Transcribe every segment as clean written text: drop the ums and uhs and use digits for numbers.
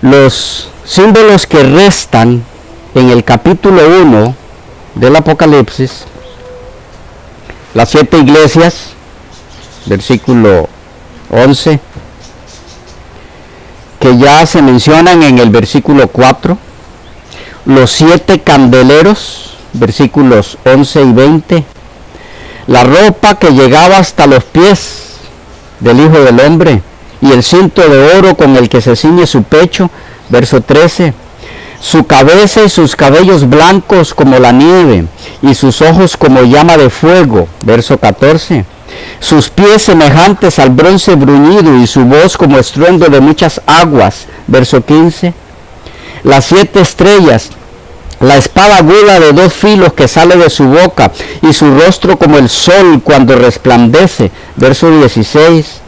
Los símbolos que restan en el capítulo 1 del Apocalipsis, las 7 iglesias, versículo 11, que ya se mencionan en el versículo 4, los 7 candeleros, versículos 11 y 20, la ropa que llegaba hasta los pies del Hijo del Hombre, y el cinto de oro con el que se ciñe su pecho, verso 13, su cabeza y sus cabellos blancos como la nieve, y sus ojos como llama de fuego, verso 14, sus pies semejantes al bronce bruñido, y su voz como estruendo de muchas aguas, verso 15, las 7 estrellas, la espada aguda de 2 filos que sale de su boca, y su rostro como el sol cuando resplandece, verso 16,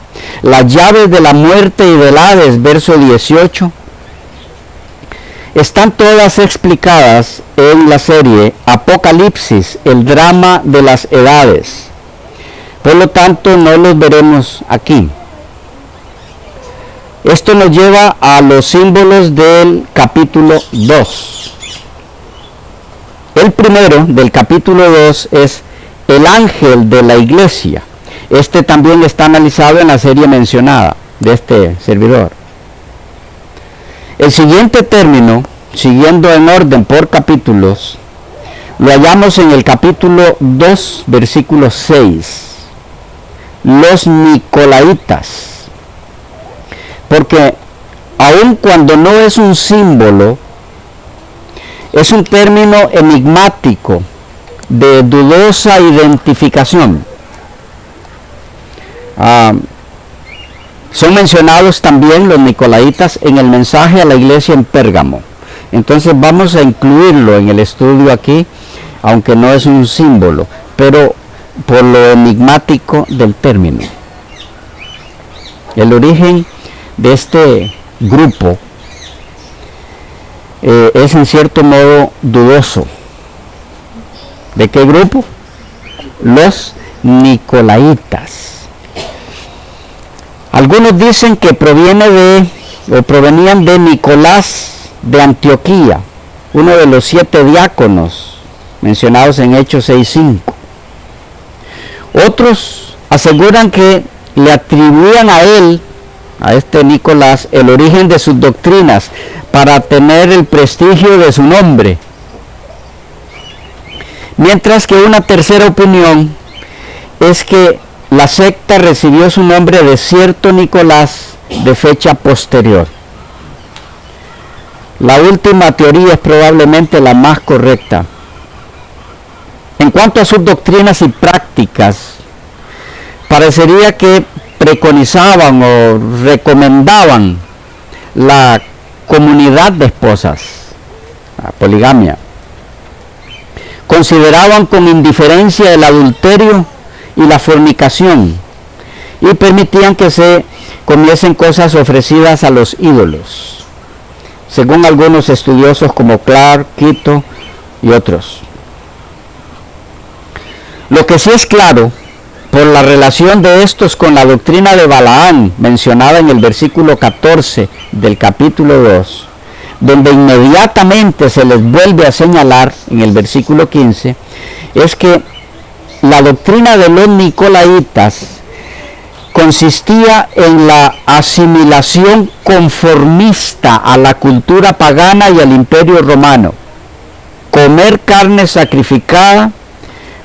las llaves de la muerte y del Hades, verso 18, están todas explicadas en la serie Apocalipsis, el drama de las edades. Por lo tanto, no los veremos aquí. Esto nos lleva a los símbolos del capítulo 2. El primero del capítulo 2 es el ángel de la iglesia. Este también está analizado en la serie mencionada de este servidor. El siguiente término, siguiendo en orden por capítulos, lo hallamos en el capítulo 2, versículo 6. Los Nicolaitas. Porque aun cuando no es un símbolo, es un término enigmático de dudosa identificación. Son mencionados también los Nicolaitas en el mensaje a la iglesia en Pérgamo. Entonces vamos a incluirlo en el estudio aquí, aunque no es un símbolo, pero por lo enigmático del término. El origen de este grupo es en cierto modo dudoso. ¿De qué grupo? Los Nicolaitas. Algunos dicen que provenían de Nicolás de Antioquía, uno de los 7 diáconos mencionados en Hechos 6:5. Otros aseguran que le atribuían a él, a este Nicolás, el origen de sus doctrinas para tener el prestigio de su nombre. Mientras que una tercera opinión es que la secta recibió su nombre de cierto Nicolás de fecha posterior. La última teoría es probablemente la más correcta. En cuanto a sus doctrinas y prácticas, parecería que preconizaban o recomendaban la comunidad de esposas, la poligamia. Consideraban con indiferencia el adulterio y la fornicación, y permitían que se comiesen cosas ofrecidas a los ídolos, según algunos estudiosos como Clark, Quito y otros. Lo que sí es claro, por la relación de estos con la doctrina de Balaán, mencionada en el versículo 14 del capítulo 2, donde inmediatamente se les vuelve a señalar en el versículo 15, es que la doctrina de los Nicolaitas consistía en la asimilación conformista a la cultura pagana y al imperio romano, comer carne sacrificada,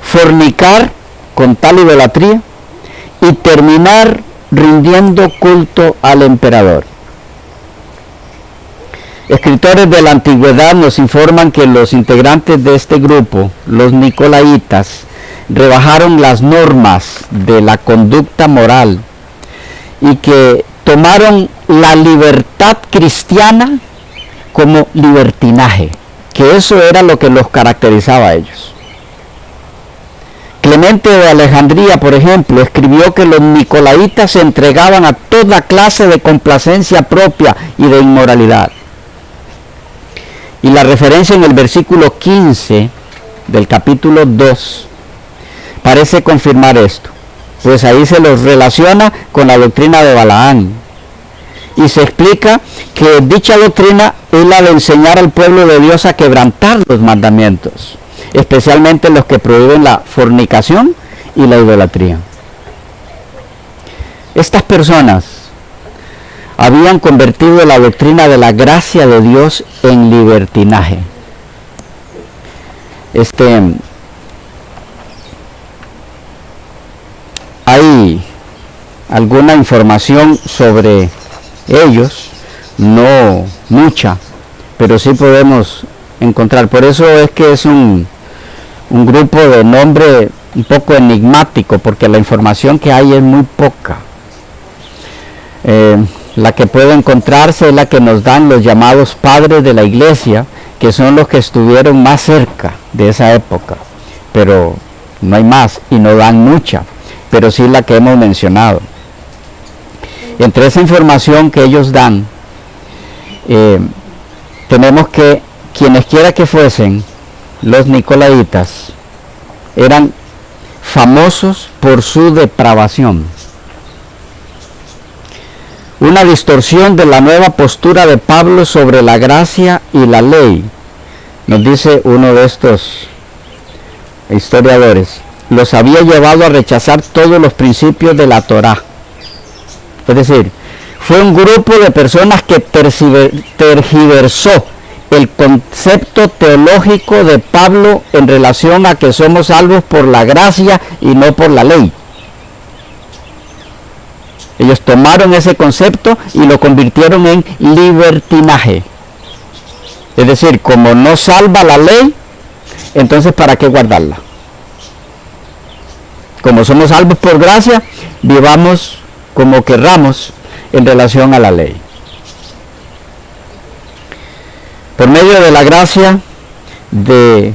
fornicar con tal idolatría y terminar rindiendo culto al emperador. Escritores de la antigüedad nos informan que los integrantes de este grupo, los Nicolaitas, rebajaron las normas de la conducta moral y que tomaron la libertad cristiana como libertinaje, que eso era lo que los caracterizaba a ellos. Clemente de Alejandría, por ejemplo, escribió que los Nicolaitas se entregaban a toda clase de complacencia propia y de inmoralidad. Y la referencia en el versículo 15 del capítulo 2 parece confirmar esto, pues ahí se los relaciona con la doctrina de Balaán. y se explica que dicha doctrina es la de enseñar al pueblo de Dios a quebrantar los mandamientos, especialmente los que prohíben la fornicación y la idolatría. Estas personas habían convertido la doctrina de la gracia de Dios en libertinaje. Hay alguna información sobre ellos, no mucha, pero sí podemos encontrar. Por eso es que es un grupo de nombre un poco enigmático, porque la información que hay es muy poca. La que puede encontrarse es la que nos dan los llamados padres de la iglesia, que son los que estuvieron más cerca de esa época, pero no hay más y no dan mucha, pero sí la que hemos mencionado. Entre esa información que ellos dan, tenemos que quienes quiera que fuesen los nicolaitas eran famosos por su depravación. Una distorsión de la nueva postura de Pablo sobre la gracia y la ley, nos dice uno de estos historiadores, los había llevado a rechazar todos los principios de la Torá. Es decir, fue un grupo de personas que tergiversó el concepto teológico de Pablo en relación a que somos salvos por la gracia y no por la ley. Ellos tomaron ese concepto y lo convirtieron en libertinaje. Es decir, como no salva la ley, entonces ¿para qué guardarla? Como somos salvos por gracia, vivamos como querramos en relación a la ley. Por medio de la gracia de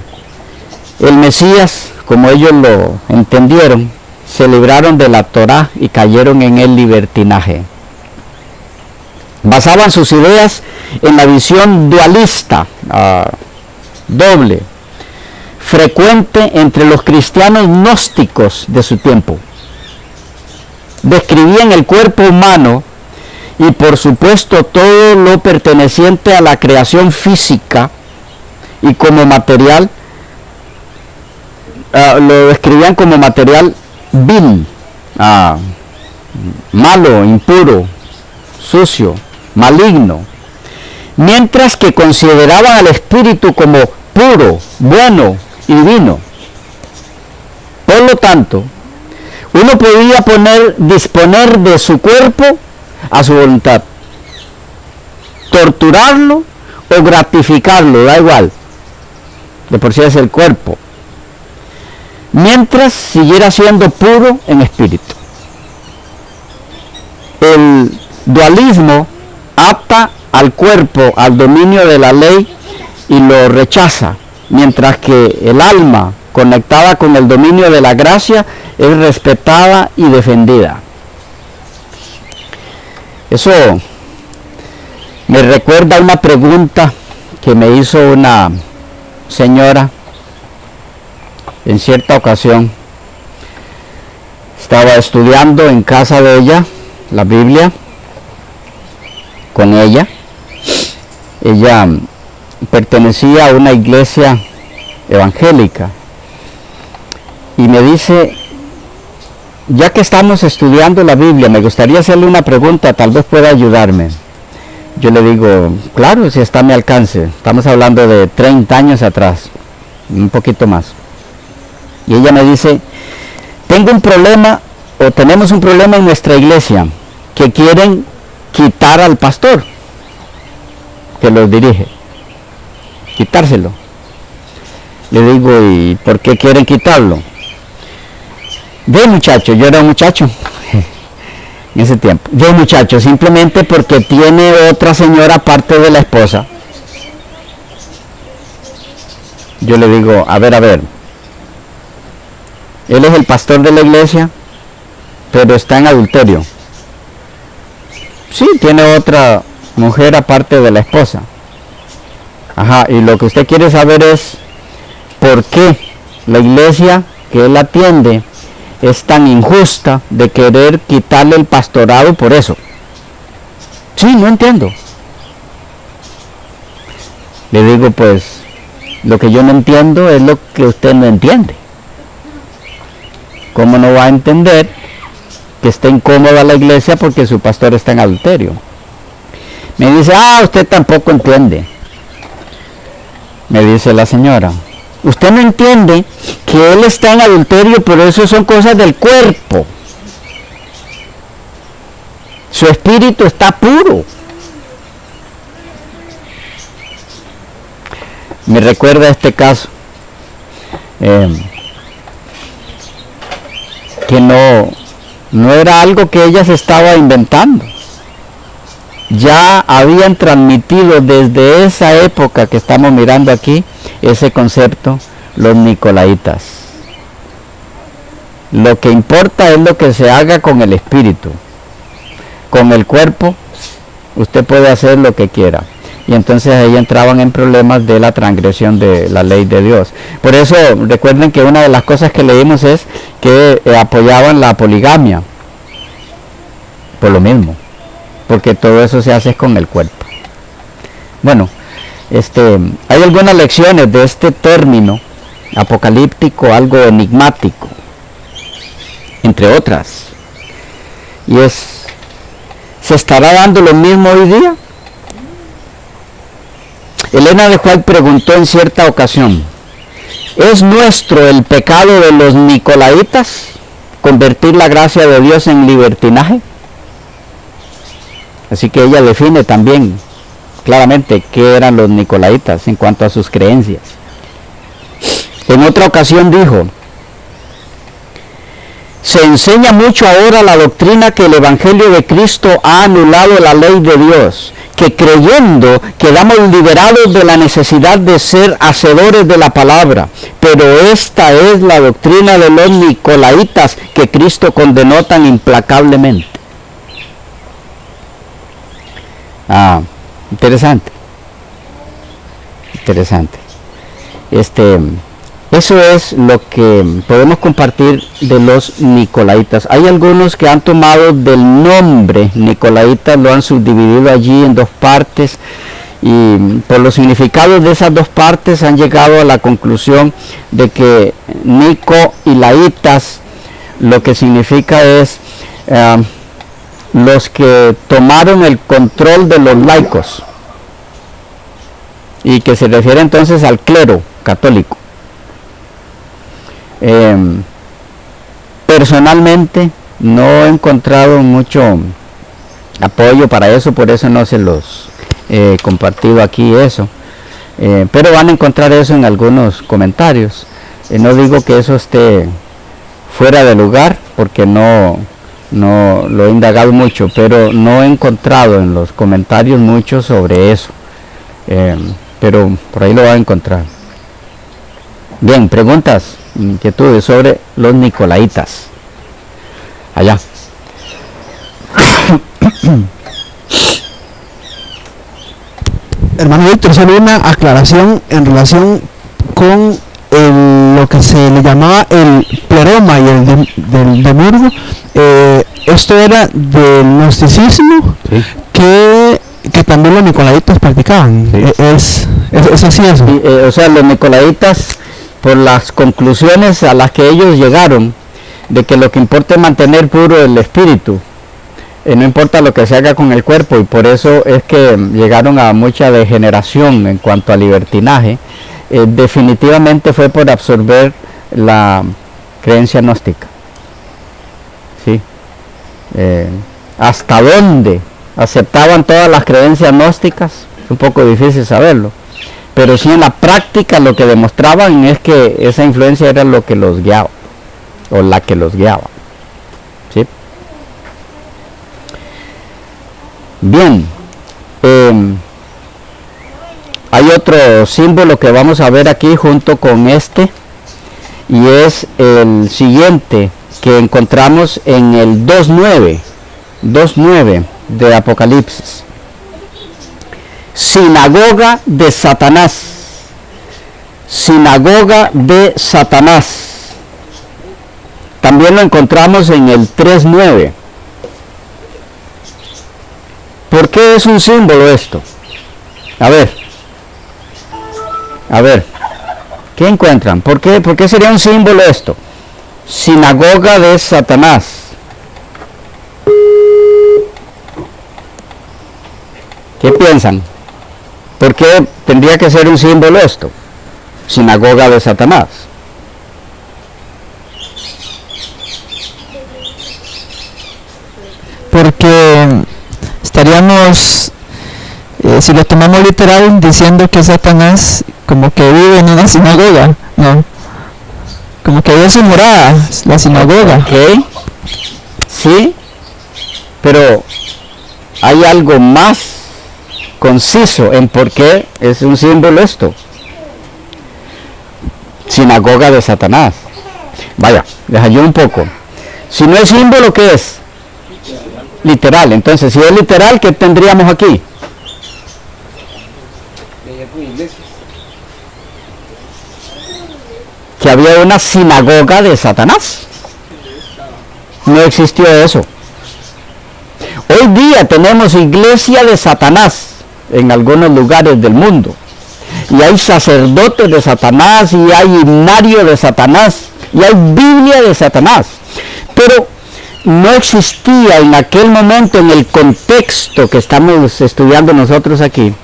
el Mesías, como ellos lo entendieron, se libraron de la Torá y cayeron en el libertinaje. Basaban sus ideas en la visión dualista, doble, frecuente entre los cristianos gnósticos de su tiempo. Describían el cuerpo humano y por supuesto todo lo perteneciente a la creación física y como material, lo describían como material vil, malo, impuro, sucio, maligno, mientras que consideraban al espíritu como puro, bueno y divino. Por lo tanto, uno podía disponer de su cuerpo a su voluntad, torturarlo o gratificarlo, da igual, de por sí es el cuerpo, mientras siguiera siendo puro en espíritu. El dualismo ata al cuerpo al dominio de la ley y lo rechaza, mientras que el alma conectada con el dominio de la gracia es respetada y defendida. Eso me recuerda una pregunta que me hizo una señora en cierta ocasión. Estaba estudiando en casa de ella la Biblia con ella. Ella pertenecía a una iglesia evangélica y me dice: ya que estamos estudiando la Biblia, me gustaría hacerle una pregunta, tal vez pueda ayudarme. Yo le digo, claro, si está a mi alcance. Estamos hablando de 30 años atrás, un poquito más. Y ella me dice, tengo un problema, o tenemos un problema en nuestra iglesia, que quieren quitar al pastor que los dirige, quitárselo. Le digo, ¿y por qué quieren quitarlo? Ve, muchacho, yo era un muchacho en ese tiempo. Ve, muchacho, simplemente porque tiene otra señora aparte de la esposa. Yo le digo, a ver, él es el pastor de la iglesia, pero está en adulterio. Sí, tiene otra mujer aparte de la esposa. Ajá, y lo que usted quiere saber es por qué la iglesia que él atiende es tan injusta de querer quitarle el pastorado por eso. Sí, no entiendo. Le digo, pues, lo que yo no entiendo es lo que usted no entiende. ¿Cómo no va a entender que está incómoda la iglesia porque su pastor está en adulterio? Me dice, usted tampoco entiende. Me dice la señora, usted no entiende que él está en adulterio, pero eso son cosas del cuerpo. Su espíritu está puro. Me recuerda este caso, que no era algo que ella se estaba inventando. Ya habían transmitido desde esa época que estamos mirando aquí ese concepto los nicolaitas. Lo que importa es lo que se haga con el espíritu. Con el cuerpo usted puede hacer lo que quiera. Y entonces ahí entraban en problemas de la transgresión de la ley de Dios. Por eso recuerden que una de las cosas que leímos es que apoyaban la poligamia. Por lo mismo. Porque todo eso se hace con el cuerpo. Bueno, hay algunas lecciones de este término apocalíptico, algo enigmático, entre otras. Y ¿se estará dando lo mismo hoy día? Elena de White preguntó en cierta ocasión, ¿es nuestro el pecado de los nicolaitas convertir la gracia de Dios en libertinaje? Así que ella define también claramente qué eran los nicolaitas en cuanto a sus creencias. En otra ocasión dijo, se enseña mucho ahora la doctrina que el Evangelio de Cristo ha anulado la ley de Dios, que creyendo quedamos liberados de la necesidad de ser hacedores de la palabra, pero esta es la doctrina de los nicolaitas que Cristo condenó tan implacablemente. Interesante. Eso es lo que podemos compartir de los nicolaitas. Hay algunos que han tomado del nombre nicolaitas, lo han subdividido allí en dos partes, y por los significados de esas dos partes han llegado a la conclusión de que Nico y laitas lo que significa es los que tomaron el control de los laicos, y que se refiere entonces al clero católico. Personalmente no he encontrado mucho apoyo para eso, por eso no se los he compartido aquí eso, pero van a encontrar eso en algunos comentarios. No digo que eso esté fuera de lugar, porque no lo he indagado mucho, pero no he encontrado en los comentarios mucho sobre eso, pero por ahí lo va a encontrar. Bien, preguntas, inquietudes sobre los nicolaitas. Allá. Hermano Víctor, solo una aclaración en relación con lo que se le llamaba el pleroma y el del demurgo. Esto era del gnosticismo, sí, que también los nicolaitas practicaban. Sí. Es así eso. Sí, o sea, los nicolaitas, por las conclusiones a las que ellos llegaron, de que lo que importa es mantener puro el espíritu, no importa lo que se haga con el cuerpo, y por eso es que llegaron a mucha degeneración en cuanto a libertinaje. Definitivamente fue por absorber la creencia gnóstica. ¿Sí? ¿Hasta dónde aceptaban todas las creencias gnósticas? Es un poco difícil saberlo, pero sí en la práctica lo que demostraban es que esa influencia era lo que los guiaba, o la que los guiaba. ¿Sí? Bien, hay otro símbolo que vamos a ver aquí junto con este, y es el siguiente que encontramos en el 2.9 de Apocalipsis. Sinagoga de Satanás. Sinagoga de Satanás. También lo encontramos en el 3.9. ¿Por qué es un símbolo esto? A ver, ¿qué encuentran? ¿Por qué sería un símbolo esto? Sinagoga de Satanás. ¿Qué piensan? ¿Por qué tendría que ser un símbolo esto? Sinagoga de Satanás. Porque estaríamos, si lo tomamos literal, diciendo que Satanás como que vive en una sinagoga, ¿no? Como que vive en su morada, la sinagoga. Ok, sí, pero hay algo más conciso en por qué es un símbolo esto. Sinagoga de Satanás. Vaya, les ayudo un poco. Si no es símbolo, ¿qué es? Literal. Entonces, si es literal, ¿qué tendríamos aquí? Que había una sinagoga de Satanás. No existió eso. Hoy día tenemos iglesia de Satanás en algunos lugares del mundo. Y hay sacerdotes de Satanás, y hay himnario de Satanás, y hay Biblia de Satanás. Pero no existía en aquel momento, en el contexto que estamos estudiando nosotros aquí,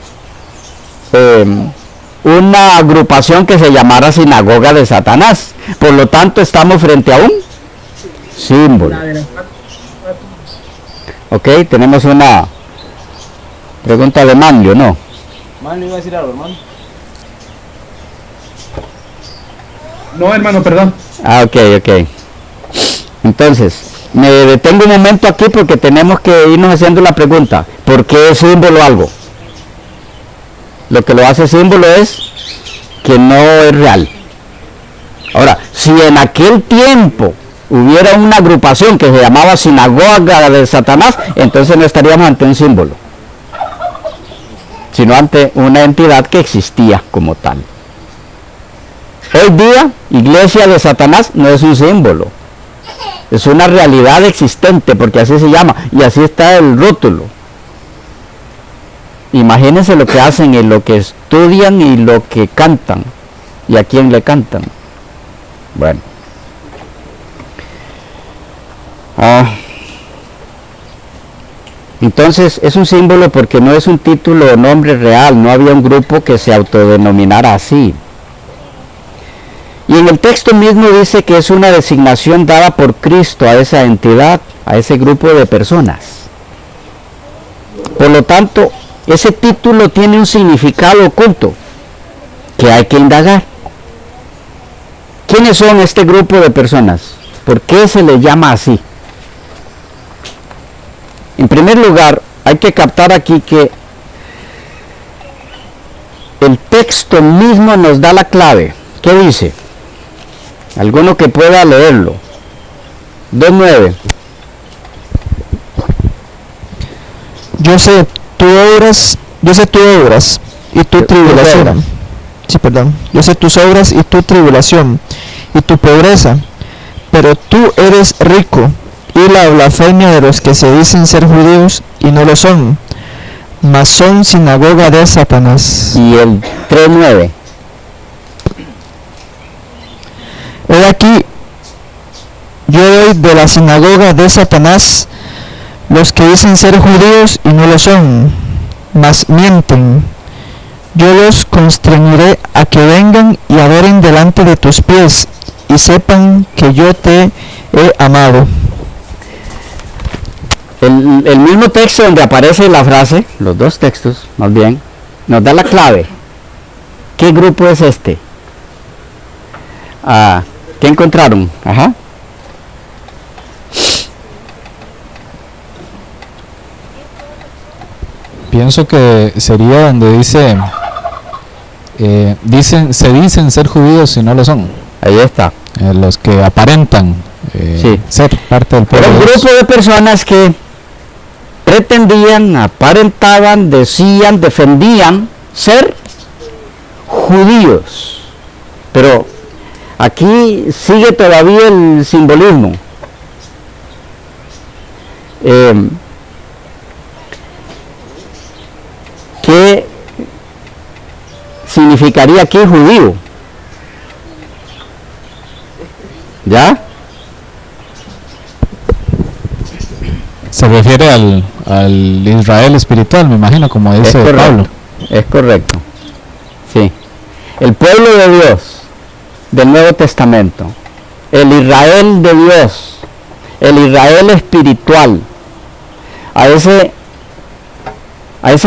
una agrupación que se llamara Sinagoga de Satanás. Por lo tanto, estamos frente a un símbolo. Ok, tenemos una pregunta de Manlio, ¿no? Manlio iba a decir algo, hermano. No, hermano, perdón. Ah, ok. Entonces, me detengo un momento aquí porque tenemos que irnos haciendo la pregunta. ¿Por qué es símbolo algo? Lo que lo hace símbolo es que no es real. Ahora, si en aquel tiempo hubiera una agrupación que se llamaba Sinagoga de Satanás, entonces no estaríamos ante un símbolo, sino ante una entidad que existía como tal. Hoy día, iglesia de Satanás no es un símbolo, es una realidad existente, porque así se llama, y así está el rótulo. Imagínense lo que hacen y lo que estudian y lo que cantan, y a quién le cantan. Bueno. Entonces es un símbolo porque no es un título o nombre real, no había un grupo que se autodenominara así. Y en el texto mismo dice que es una designación dada por Cristo a esa entidad, a ese grupo de personas. Por lo tanto, ese título tiene un significado oculto que hay que indagar. ¿Quiénes son este grupo de personas? ¿Por qué se le llama así? En primer lugar, hay que captar aquí que el texto mismo nos da la clave. ¿Qué dice? Alguno que pueda leerlo. 2:9. Yo sé tus obras y tu tribulación. Yo sé tus obras y tu tribulación y tu pobreza, pero tú eres rico, y la blasfemia de los que se dicen ser judíos y no lo son, mas son sinagoga de Satanás. Y el 3:9. He aquí, yo doy de la sinagoga de Satanás los que dicen ser judíos y no lo son, mas mienten. Yo los constreñiré a que vengan y adoren delante de tus pies y sepan que yo te he amado. El mismo texto donde aparece la frase, los dos textos más bien, nos da la clave. ¿Qué grupo es este? ¿Qué encontraron? Ajá. Pienso que sería donde dice, se dicen ser judíos y no lo son. Ahí está. Los que aparentan Sí. ser parte del pueblo Era un de Dios. grupo de personas que pretendían, aparentaban, decían, defendían ser judíos. Pero aquí sigue todavía el simbolismo. ¿qué significaría aquí judío? ¿Ya? Se refiere al Israel espiritual, me imagino, como dice Pablo. Es correcto. Sí. El pueblo de Dios del Nuevo Testamento, el Israel de Dios, el Israel espiritual, a esa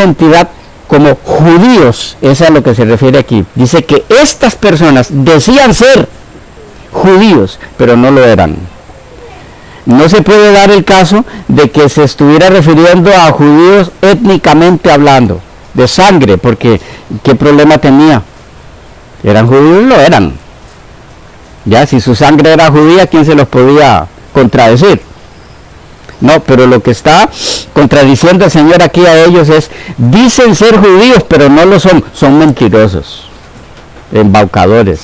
entidad como judíos, es a lo que se refiere aquí. Dice que estas personas decían ser judíos, pero no lo eran. No se puede dar el caso de que se estuviera refiriendo a judíos étnicamente hablando, de sangre, porque ¿qué problema tenía? ¿Eran judíos? Lo eran. Ya, si su sangre era judía, ¿quién se los podía contradecir? No, pero lo que está contradiciendo el Señor aquí a ellos es, dicen ser judíos, pero no lo son, son mentirosos, embaucadores.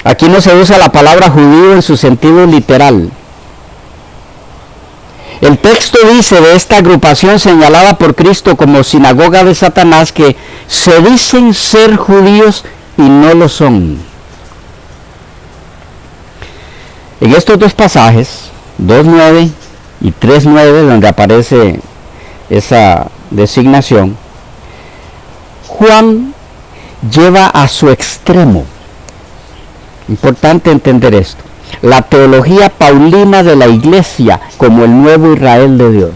Aquí no se usa la palabra judío en su sentido literal. El texto dice de esta agrupación señalada por Cristo como sinagoga de Satanás que se dicen ser judíos y no lo son. En estos dos pasajes, 2.9 y 3.9, donde aparece esa designación, Juan lleva a su extremo, importante entender esto, la teología paulina de la iglesia como el nuevo Israel de Dios.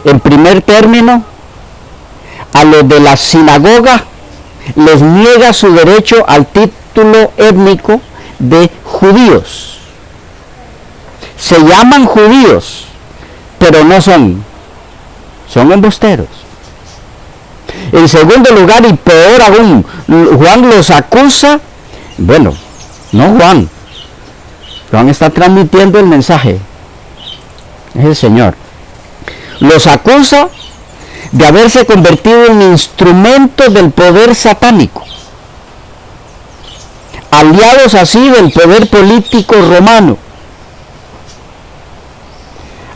En primer término, a los de la sinagoga les niega su derecho al título étnico de judíos. Se llaman judíos, pero no son embusteros. En segundo lugar, y peor aún, Juan los acusa, bueno, no Juan está transmitiendo el mensaje, es el Señor, los acusa de haberse convertido en instrumento del poder satánico, aliados así del poder político romano.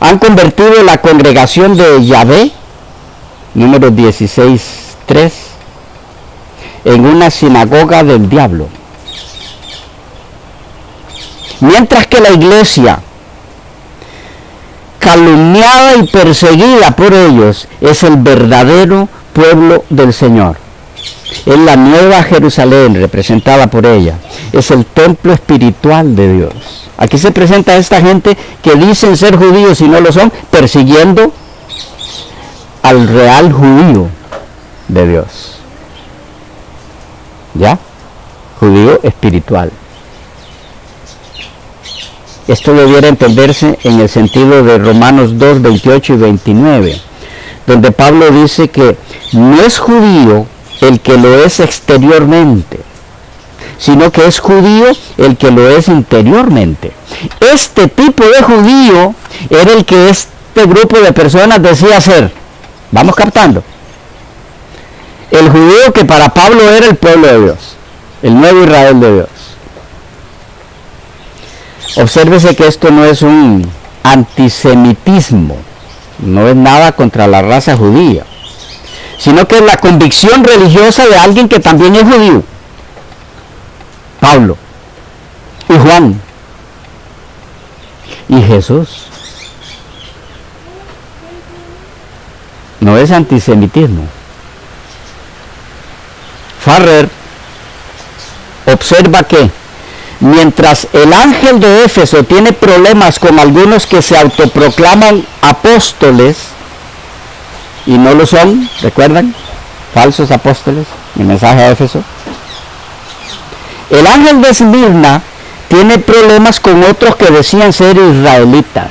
Han convertido la congregación de Yahvé, número 16:3, en una sinagoga del diablo. Mientras que la iglesia, calumniada y perseguida por ellos, es el verdadero pueblo del Señor. Es la nueva Jerusalén representada por ella. Es el templo espiritual de Dios. Aquí se presenta a esta gente que dicen ser judíos y no lo son, persiguiendo al real judío de Dios. ¿Ya? Judío espiritual. Esto debiera entenderse en el sentido de Romanos 2, 28 y 29, donde Pablo dice que no es judío el que lo es exteriormente, sino que es judío el que lo es interiormente. Este tipo de judío era el que este grupo de personas decía ser. Vamos captando. El judío que para Pablo era el pueblo de Dios, el nuevo Israel de Dios. Obsérvese que esto no es un antisemitismo, no es nada contra la raza judía, sino que es la convicción religiosa de alguien que también es judío. Pablo y Juan y Jesús. No es antisemitismo. Farrer observa que mientras el ángel de Éfeso tiene problemas con algunos que se autoproclaman apóstoles y no lo son, ¿recuerdan? Falsos apóstoles, el mensaje a Éfeso. El ángel de Esmirna tiene problemas con otros que decían ser israelitas.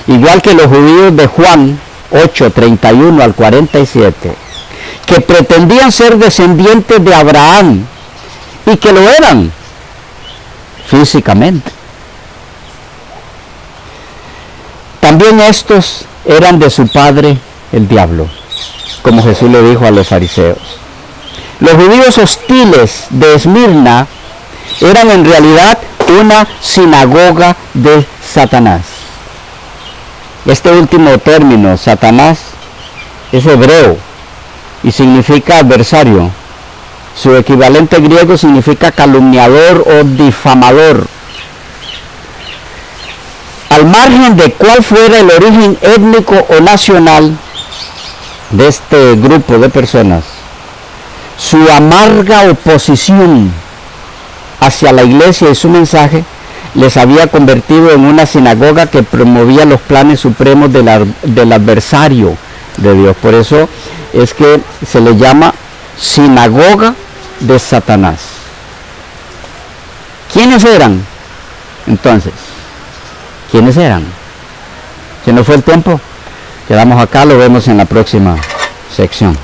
Igual que los judíos de Juan 8, 31 al 47, que pretendían ser descendientes de Abraham y que lo eran físicamente. También estos eran de su padre el diablo, como Jesús le dijo a los fariseos. Los judíos hostiles de Esmirna eran en realidad una sinagoga de Satanás. Este último término, Satanás, es hebreo y significa adversario. Su equivalente griego significa calumniador o difamador. Al margen de cuál fuera el origen étnico o nacional de este grupo de personas, su amarga oposición hacia la iglesia y su mensaje les había convertido en una sinagoga que promovía los planes supremos del adversario de Dios. Por eso es que se le llama sinagoga de Satanás. ¿Quiénes eran entonces? ¿Quiénes eran? Se nos fue el tiempo. Quedamos acá, lo vemos en la próxima sección.